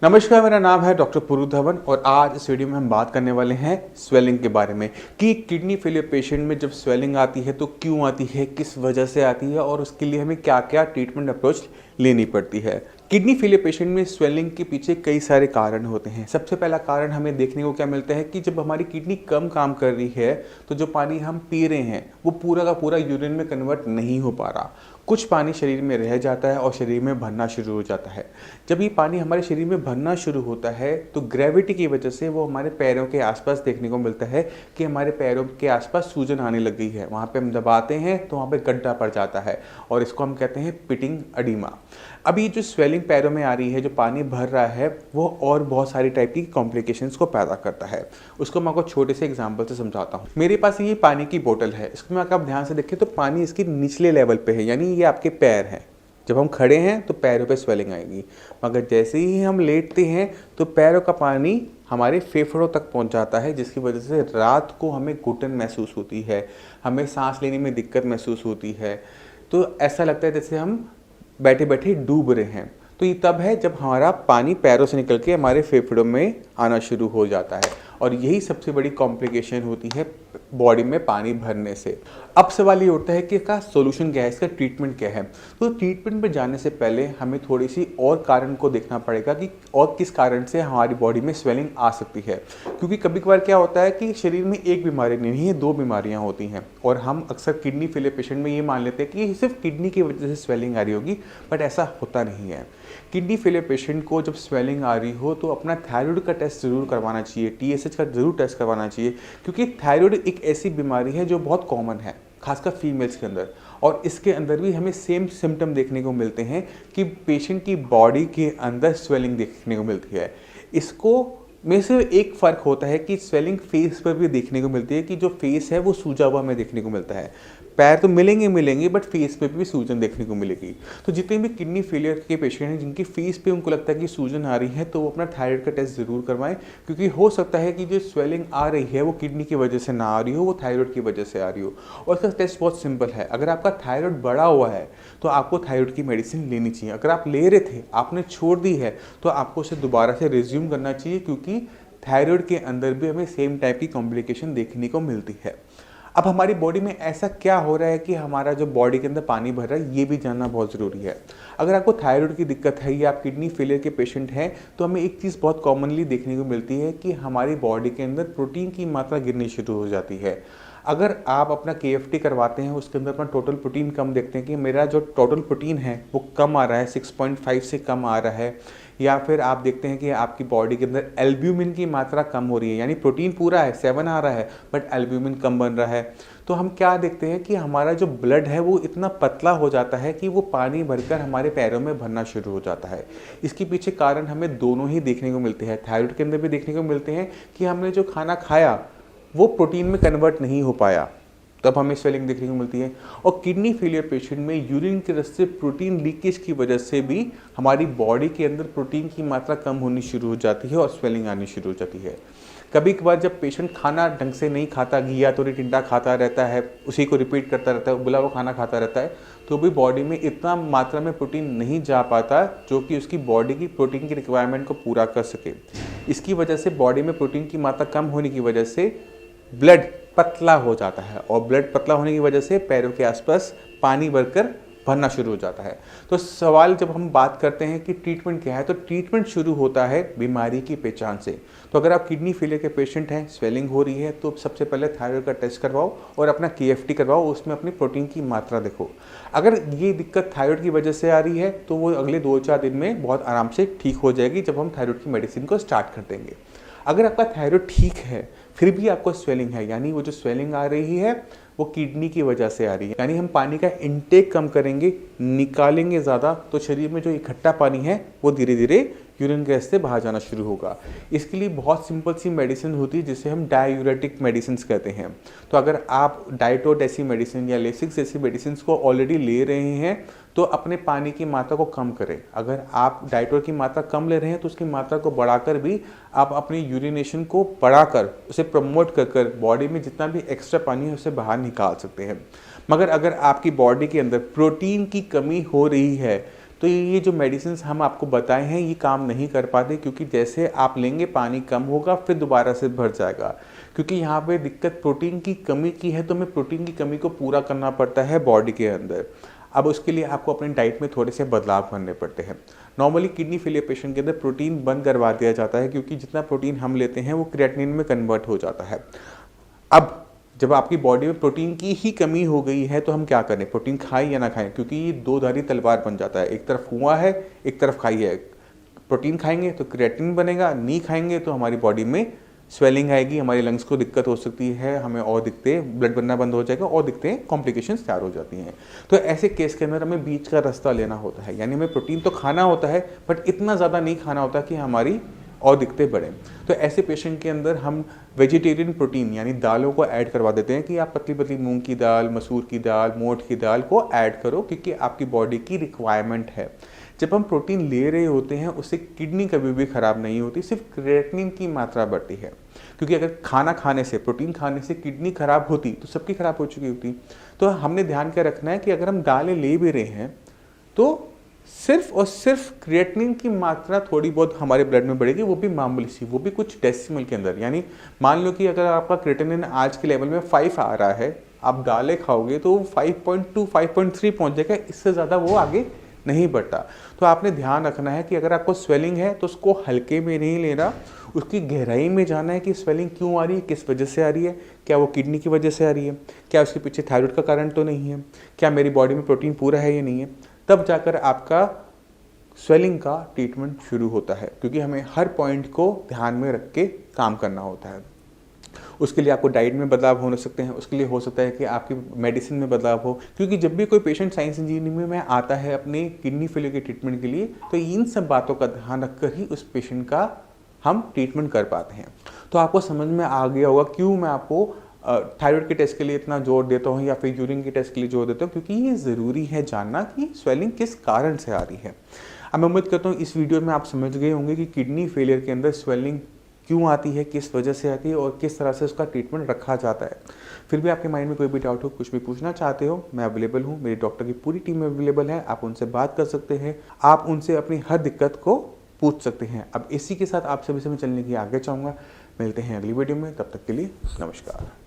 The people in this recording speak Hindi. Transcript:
नमस्कार, मेरा नाम है डॉक्टर पुरु धवन और आज इस वीडियो में हम बात करने वाले हैं स्वेलिंग के बारे में कि किडनी फेलियर पेशेंट में जब स्वेलिंग आती है तो क्यों आती है, किस वजह से आती है और उसके लिए हमें क्या क्या ट्रीटमेंट अप्रोच लेनी पड़ती है। किडनी फेलियर पेशेंट में स्वेलिंग के पीछे कई सारे कारण होते हैं। सबसे पहला कारण हमें देखने को क्या मिलता है कि जब हमारी किडनी कम काम कर रही है तो जो पानी हम पी रहे हैं वो पूरा का पूरा यूरिन में कन्वर्ट नहीं हो पा रहा। कुछ पानी शरीर में रह जाता है और शरीर में भरना शुरू हो जाता है। जब ये पानी हमारे शरीर में भरना शुरू होता है तो ग्रेविटी की वजह से वो हमारे पैरों के आसपास देखने को मिलता है कि हमारे पैरों के आसपास सूजन आने लग गई है। वहाँ पे हम दबाते हैं तो वहाँ पे गड्ढा पड़ जाता है और इसको हम कहते हैं पिटिंग एडिमा। अब ये जो स्वेलिंग पैरों में आ रही है, जो पानी भर रहा है, वो और बहुत सारी टाइप की कॉम्प्लिकेशंस को पैदा करता है। उसको मैं आपको छोटे से एग्जांपल से समझाता हूँ। मेरे पास ये पानी की बोतल है, इसमें अगर आप ध्यान से देखें तो पानी इसके निचले लेवल पे है, यानी ये आपके पैर हैं। जब हम खड़े हैं तो पैरों पे स्वेलिंग आएगी, मगर जैसे ही हम लेटते हैं तो पैरों का पानी हमारे फेफड़ों तक पहुंच जाता है, जिसकी वजह से रात को हमें घुटन महसूस होती है, हमें सांस लेने में दिक्कत महसूस होती है। तो ऐसा लगता है जैसे हम बैठे बैठे डूब रहे हैं। तो ये तब है जब हमारा पानी पैरों से निकल के हमारे फेफड़ों में आना शुरू हो जाता है और यही सबसे बड़ी कॉम्प्लिकेशन होती है बॉडी में पानी भरने से। अब सवाल ये उठता है कि इसका सोल्यूशन क्या है, इसका ट्रीटमेंट क्या है। तो ट्रीटमेंट पर जाने से पहले हमें थोड़ी सी और कारण को देखना पड़ेगा कि और किस कारण से हमारी बॉडी में स्वेलिंग आ सकती है। क्योंकि कभी कभार क्या होता है कि शरीर में एक बीमारी नहीं है, दो बीमारियां होती हैं और हम अक्सर किडनी फेलियर पेशेंट में ये मान लेते हैं कि सिर्फ किडनी की वजह से स्वेलिंग आ रही होगी, बट ऐसा होता नहीं है। किडनी फेलियर पेशेंट को जब स्वेलिंग आ रही हो तो अपना थायराइड का टेस्ट जरूर करवाना चाहिए, TSH का जरूर टेस्ट करवाना चाहिए, क्योंकि थायराइड एक ऐसी बीमारी है जो बहुत कॉमन है, खासकर फीमेल्स के अंदर। और इसके अंदर भी हमें सेम सिम्टम देखने को मिलते हैं कि पेशेंट की बॉडी के अंदर स्वेलिंग देखने को मिलती है। इसको में से एक फ़र्क होता है कि स्वेलिंग फेस पर भी देखने को मिलती है, कि जो फेस है वो सूजा हुआ हमें देखने को मिलता है। पैर तो मिलेंगे बट फेस पे भी सूजन देखने को मिलेगी। तो जितने भी किडनी फेलियर के पेशेंट हैं जिनकी फेस पे उनको लगता है कि सूजन आ रही है तो वो अपना थायराइड का टेस्ट ज़रूर करवाएं, क्योंकि हो सकता है कि जो स्वेलिंग आ रही है वो किडनी की वजह से ना आ रही हो, वो थायराइड की वजह से आ रही हो। और इसका टेस्ट बहुत सिंपल है। अगर आपका थायराइड बढ़ा हुआ है तो आपको थायराइड की मेडिसिन लेनी चाहिए। अगर आप ले रहे थे, आपने छोड़ दी है, तो आपको उसे दोबारा से रिज्यूम करना चाहिए, क्योंकि थायराइड के अंदर भी हमें सेम टाइप की कॉम्प्लिकेशन देखने को मिलती है। अब हमारी बॉडी में ऐसा क्या हो रहा है कि हमारा जो बॉडी के अंदर पानी भर रहा है, ये भी जानना बहुत ज़रूरी है। अगर आपको थायराइड की दिक्कत है या आप किडनी फेलियर के पेशेंट हैं तो हमें एक चीज़ बहुत कॉमनली देखने को मिलती है कि हमारी बॉडी के अंदर प्रोटीन की मात्रा गिरनी शुरू हो जाती है। अगर आप अपना KFT करवाते हैं, उसके अंदर अपना टोटल प्रोटीन कम देखते हैं कि मेरा जो टोटल प्रोटीन है वो कम आ रहा है, 6.5 से कम आ रहा है, या फिर आप देखते हैं कि आपकी बॉडी के अंदर एल्ब्यूमिन की मात्रा कम हो रही है, यानी प्रोटीन पूरा है 7 आ रहा है बट एल्ब्यूमिन कम बन रहा है, तो हम क्या देखते हैं कि हमारा जो ब्लड है वो इतना पतला हो जाता है कि वो पानी भरकर हमारे पैरों में भरना शुरू हो जाता है। इसके पीछे कारण हमें दोनों ही देखने को मिलते हैं। थायराइड के अंदर भी देखने को मिलते हैं कि हमने जो खाना खाया वो प्रोटीन में कन्वर्ट नहीं हो पाया, तब हमें स्वेलिंग देखने को मिलती है। और किडनी फेलियर पेशेंट में यूरिन के रास्ते प्रोटीन लीकेज की वजह से भी हमारी बॉडी के अंदर प्रोटीन की मात्रा कम होनी शुरू हो जाती है और स्वेलिंग आनी शुरू हो जाती है। कभी कभार जब पेशेंट खाना ढंग से नहीं खाता, घिया तोरी टिंडा खाता रहता है, उसी को रिपीट करता रहता है, उबला हुआ खाना खाता रहता है, तो भी बॉडी में इतना मात्रा में प्रोटीन नहीं जा पाता जो कि उसकी बॉडी की प्रोटीन की रिक्वायरमेंट को पूरा कर सके। इसकी वजह से बॉडी में प्रोटीन की मात्रा कम होने की वजह से ब्लड पतला हो जाता है और ब्लड पतला होने की वजह से पैरों के आसपास पानी भरकर भरना शुरू हो जाता है। तो सवाल जब हम बात करते हैं कि ट्रीटमेंट क्या है, तो ट्रीटमेंट शुरू होता है बीमारी की पहचान से। तो अगर आप किडनी फेलियर के पेशेंट हैं, स्वेलिंग हो रही है, तो सबसे पहले थायराइड का टेस्ट करवाओ और अपना KFT करवाओ, उसमें अपनी प्रोटीन की मात्रा देखो। अगर ये दिक्कत थायराइड की वजह से आ रही है तो वो अगले 2-4 दिन में बहुत आराम से ठीक हो जाएगी जब हम थायराइड की मेडिसिन को स्टार्ट कर देंगे। अगर आपका थायराइड ठीक है फिर भी आपको स्वेलिंग है, यानी वो जो स्वेलिंग आ रही है वो किडनी की वजह से आ रही है, यानी हम पानी का इनटेक कम करेंगे, निकालेंगे ज़्यादा, तो शरीर में जो इकट्ठा पानी है वो धीरे धीरे यूरिन के रास्ते बाहर जाना शुरू होगा। इसके लिए बहुत सिंपल सी मेडिसिन होती है जिसे हम डायूरेटिक मेडिसिन कहते हैं। तो अगर आप डाइटोड ऐसी मेडिसिन या लेसिक्स जैसी मेडिसिन को ऑलरेडी ले रहे हैं तो अपने पानी की मात्रा को कम करें। अगर आप डाइटोड की मात्रा कम ले रहे हैं तो उसकी मात्रा को बढ़ाकर भी आप अपनी यूरिनेशन को बढ़ाकर उसे प्रमोट कर बॉडी में जितना भी एक्स्ट्रा पानी है उसे बाहर निकाल सकते हैं। मगर अगर आपकी बॉडी के अंदर प्रोटीन की कमी हो रही है तो ये जो मेडिसिन हम आपको बताए हैं ये काम नहीं कर पाते, क्योंकि जैसे आप लेंगे पानी कम होगा फिर दोबारा से भर जाएगा। क्योंकि यहाँ पे दिक्कत प्रोटीन की कमी की है, तो हमें प्रोटीन की कमी को पूरा करना पड़ता है बॉडी के अंदर। अब उसके लिए आपको अपनी डाइट में थोड़े से बदलाव करने पड़ते हैं। नॉर्मली किडनी फेलियर पेशेंट के अंदर प्रोटीन बंद करवा दिया जाता है, क्योंकि जितना प्रोटीन हम लेते हैं वो क्रिएटिनिन में कन्वर्ट हो जाता है। अब जब आपकी बॉडी में प्रोटीन की ही कमी हो गई है तो हम क्या करें, प्रोटीन खाएं या ना खाएं, क्योंकि ये दो धारी तलवार बन जाता है, एक तरफ कुआं है एक तरफ खाई है। प्रोटीन खाएंगे तो क्रिएटिनिन बनेगा, नहीं खाएंगे तो हमारी बॉडी में स्वेलिंग आएगी, हमारे लंग्स को दिक्कत हो सकती है, हमें और दिक्कतें, ब्लड बनना बंद हो जाएगा और दिक्कतें कॉम्प्लिकेशंस तैयार हो जाती हैं। तो ऐसे केस के अंदर हमें बीच का रास्ता लेना होता है, यानी हमें प्रोटीन तो खाना होता है बट इतना ज़्यादा नहीं खाना होता कि हमारी और दिक्कतें बढ़ें। तो ऐसे पेशेंट के अंदर हम वेजिटेरियन प्रोटीन यानी दालों को ऐड करवा देते हैं कि आप पतली पतली मूंग की दाल, मसूर की दाल, मोठ की दाल को ऐड करो, क्योंकि आपकी बॉडी की रिक्वायरमेंट है। जब हम प्रोटीन ले रहे होते हैं उससे किडनी कभी भी ख़राब नहीं होती, सिर्फ क्रिएटिनिन की मात्रा बढ़ती है। क्योंकि अगर खाना खाने से, प्रोटीन खाने से किडनी खराब होती तो सबकी खराब हो चुकी होती। तो हमने ध्यान क्या रखना है कि अगर हम दालें ले भी रहे हैं तो सिर्फ और सिर्फ क्रिएटिनिन की मात्रा थोड़ी बहुत हमारे ब्लड में बढ़ेगी, वो भी मामूली सी, वो भी कुछ डेसिमल के अंदर। यानी मान लो कि अगर आपका क्रिएटिनिन आज के लेवल में 5 आ रहा है, आप दालें खाओगे तो 5.2 5.3 पहुंच जाएगा, इससे ज़्यादा वो आगे नहीं बढ़ता। तो आपने ध्यान रखना है कि अगर आपको स्वेलिंग है तो उसको हल्के में नहीं लेना, उसकी गहराई में जाना है कि स्वेलिंग क्यों आ रही है, किस वजह से आ रही है, क्या वो किडनी की वजह से आ रही है, क्या उसके पीछे थायराइड का कारण तो नहीं है, क्या मेरी बॉडी में प्रोटीन पूरा है या नहीं है। तब जाकर आपका स्वेलिंग का ट्रीटमेंट शुरू होता है, क्योंकि हमें हर पॉइंट को ध्यान में रख के काम करना होता है। उसके लिए आपको डाइट में बदलाव हो सकते हैं, उसके लिए हो सकता है कि आपकी मेडिसिन में बदलाव हो, क्योंकि जब भी कोई पेशेंट साइंस इंजीनियरिंग में आता है अपने किडनी फेलियर के ट्रीटमेंट के लिए, तो इन सब बातों का ध्यान रखकर ही उस पेशेंट का हम ट्रीटमेंट कर पाते हैं। तो आपको समझ में आ गया होगा क्यों मैं आपको थायराइड के टेस्ट के लिए इतना जोर देता हूँ या फिर यूरिन के टेस्ट के लिए जोर देता हूँ, क्योंकि ये ज़रूरी है जानना कि स्वेलिंग किस कारण से आ रही है। अब मैं उम्मीद करता हूँ इस वीडियो में आप समझ गए होंगे कि किडनी फेलियर के अंदर स्वेलिंग क्यों आती है, किस वजह से आती है और किस तरह से उसका ट्रीटमेंट रखा जाता है। फिर भी आपके माइंड में कोई भी डाउट हो, कुछ भी पूछना चाहते हो, मैं अवेलेबल हूँ, मेरी डॉक्टर की पूरी टीम अवेलेबल है, आप उनसे बात कर सकते हैं, आप उनसे अपनी हर दिक्कत को पूछ सकते हैं। अब इसी के साथ आप सभी से मैं चलने की आगे चाहूँगा। मिलते हैं अगली वीडियो में, तब तक के लिए नमस्कार।